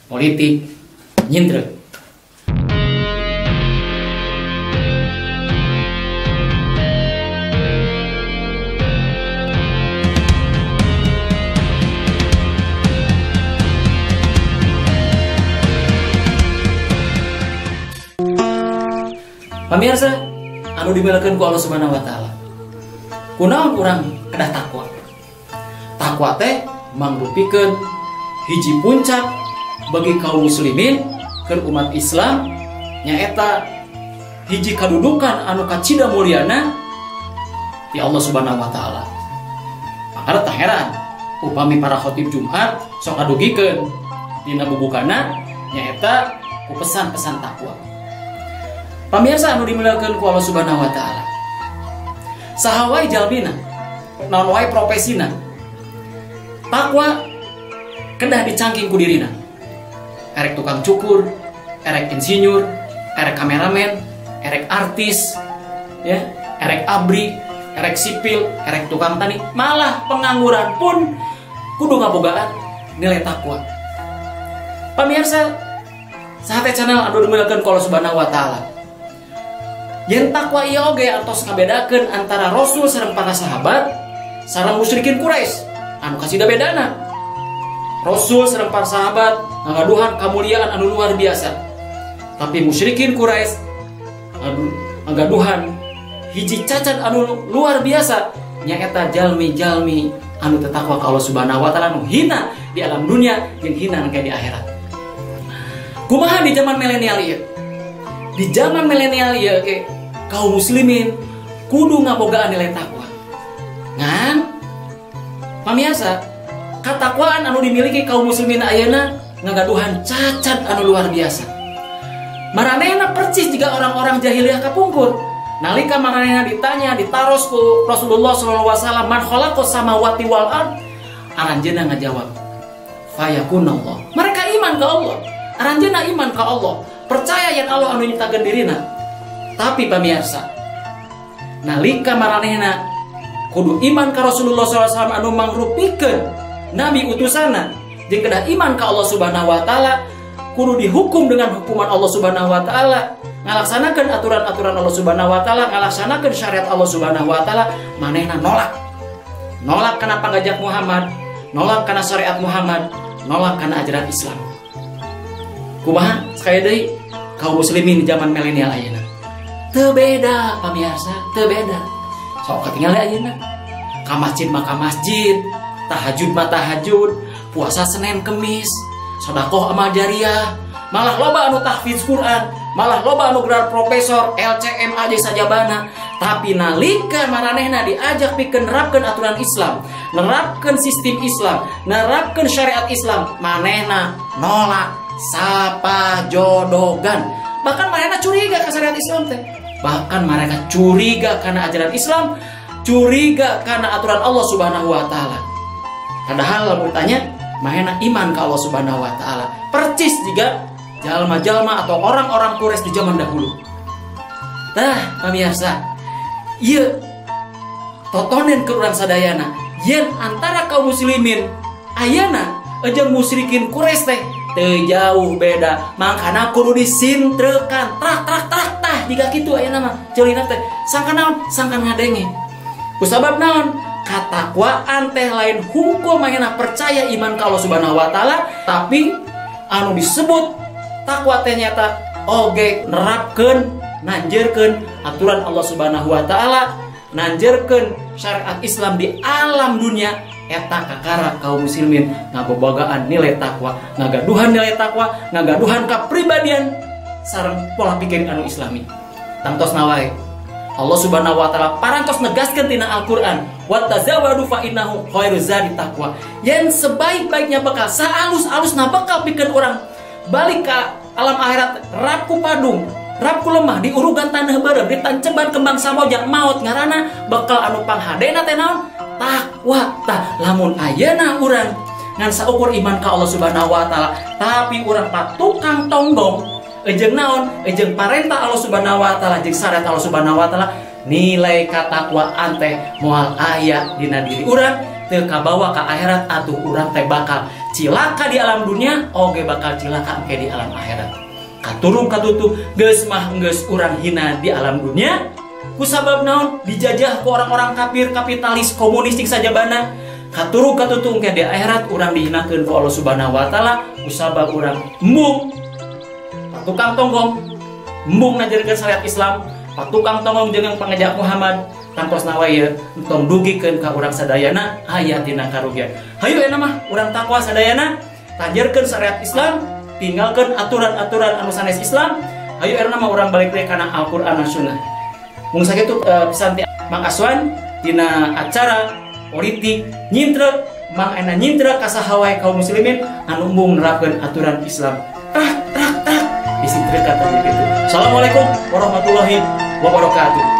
politik nyintre. Pamirsa, anu dimilikeun ku Allah Subhanahu wa taala. Kunaon urang kedah takwa? Takwa teh mangrupikeun hiji puncak bagi kaum muslimin keur umat Islam nyaeta hiji kadudukan anu kacida mulyana di Allah Subhanahu wa taala. Makana tah heran upami para khatib Jumat sok adugikeun dina bubukana nyaeta ku pesan-pesan takwa. Pamirsa anu dimilikeun ku Allah Subhanahu wa taala. Saha wae jalmina, naon wae profesina. Takwa kedah dicangking ku dirina. Erek tukang cukur, erek insinyur, erek kameramen, erek artis, ya, erek abri, erek sipil, erek tukang tani, malah pengangguran pun kudu ngabogaan nilai takwa. Pamirsa, saha teh channel anu dimilikeun ku Allah Subhanahu wa taala. Yen takwa ieu oge antos ngabedakeun antara Rasul sareng para sahabat sareng musyrikin Quraisy. Anu kasida bedana. Rasul sareng para sahabat ngagaduhan kamuliaan anu luar biasa. Tapi musyrikin Quraisy ngagaduhan hiji cacat anu luar biasa nyaeta jalmi-jalmi anu teu takwa ka Allah Subhanahu wa taala anu hina di alam dunia jeung hina engke di akhirat. Kumaha di zaman milenial ieu? Di zaman milenial ieu ge kaum muslimin kudu ngabogaan nilai takwa. Ngan pamirsa, katakwaan anu dimiliki kaum muslimin ayeuna ngagaduhan cacat anu luar biasa. Maranehna percis jika orang-orang jahiliyah kapungkur. Nalika maranehna ditanya ditaros ku Rasulullah sallallahu alaihi wasallam, "Man khalaqas samawati wal ard?" Aranjeunna ngajawab, "Fayakunallah." Mereka iman ke Allah. Aranjeunna iman ke Allah, percaya yen Allah anu nyiptakeun dirina. Tapi pamirsa, nalika maranehna kudu iman ka Rasulullah SAW anu mangrupikeun nabi utusanna jeung kedah iman ka Allah Subhanahu wa taala, kudu dihukum dengan hukuman Allah Subhanahu wa taala, ngalaksanakeun aturan-aturan Allah Subhanahu wa taala, ngalaksanakeun syariat Allah Subhanahu wa taala, manehna nolak. Nolak kana pangajak Muhammad, nolak kana syariat Muhammad, nolak kana ajaran Islam. Kumaha sakaya deui kaum muslimin di zaman milenial ayeuna? Teu beda pamirsa, teu beda. Sok katinggal ayeuna. Ka masjid mah ka masjid, tahajud mah tahajud, puasa Senin Kemis, sedekah amal jariah, malah loba anu tahfiz Quran, malah loba anu gelar profesor, LCM aja sajabana. Tapi nalika maranehna diajak pikeun nerapkeun aturan Islam, nerapkeun sistem Islam, nerapkeun syariat Islam, manehna nolak, sapa jodogan. Bahkan mereka curiga ke syariat Islam teh. Bahkan mereka curiga karena ajaran Islam, curiga karena aturan Allah Subhanahu wa taala. Padahal lamun tanya, mahena iman ke Allah Subhanahu wa taala. Percis juga jalma-jalma atau orang-orang Quraisy di zaman dahulu. Tah, pamirsa, ieu totonen ke urang sadayana, yen antara kaum muslimin ayeuna jeung musyrikin Quraisy teh teu jauh beda, makana kudu disintrekan tah jika kitu ayeuna mah ceulina teh sangkan naon, sangkan ngadenge. Kusabab naon? Katakwaan teh lain hukum ayeuna percaya iman ka Allah Subhanahu wa taala, tapi anu disebut takwa teh nyata oge nerapkeun, nanjeurkeun aturan Allah Subhanahu wa taala, nanjeurkeun syariat Islam di alam dunia. Eta kakara kaum muslimin ngabobogaan nilai takwa, ngagaduhan nilai takwa, ngagaduhan kapribadian sareng pola pikir anu islami. Tangtosna wae Allah Subhanahu wa taala parantos negaskeun tina Al-Qur'an, "Wa tazawwadu fa innahu khairuz zadi taqwa." Yen sebaik-baiknya bekal, saalus-alusna bekal pikeun urang balik ka alam akhirat, rapku padung, rapku lemah, diurugan taneuh beureum, ditanceban kembang samoja, maot ngaranna bekal anu panghadena teh naon? Takwa. Tah lamun ayeuna urang ngan saukur iman ka Allah Subhanahu wa taala, tapi urang patukang tonggong jeung naon? Jeung parentah Allah Subhanahu wa taala jeung syariat Allah Subhanahu wa taala, nilai katakwaan teh moal aya dina diri urang teu kabawa ka akhirat atuh urang teh bakal cilaka di alam dunia, oge bakal cilaka engke di alam akhirat. Katurung katutu geus mah geus urang hina di alam dunia, kusabab naon dijajah ku orang-orang kafir, kapitalis, komunistik saja bana. Katurung katutu engke di akhirat urang dihinakeun ku Allah Subhanahu wa taala, kusabab urang embung patukang tonggong, embung ngajarkeun syariat Islam, patukang tonggong jeung pangajak Muhammad. Tangkos nawaya entong dugikeun ka urang sadayana aya dina karugian. Hayu eta mah urang takwa sadayana tajerkeun syariat Islam, tinggalkeun aturan-aturan anu sanes Islam. Hayu eta mah urang balik deui kana Al-Qur'an dan Sunnah. Mung sakitu pisan ti Mang Aswan dina acara politik nyintrek Mang Ena nyintrek ka saha wae kaum muslimin anu mung nerapkeun aturan Islam. Disintreuk kata kitu. Assalamualaikum warahmatullahi wabarakatuh.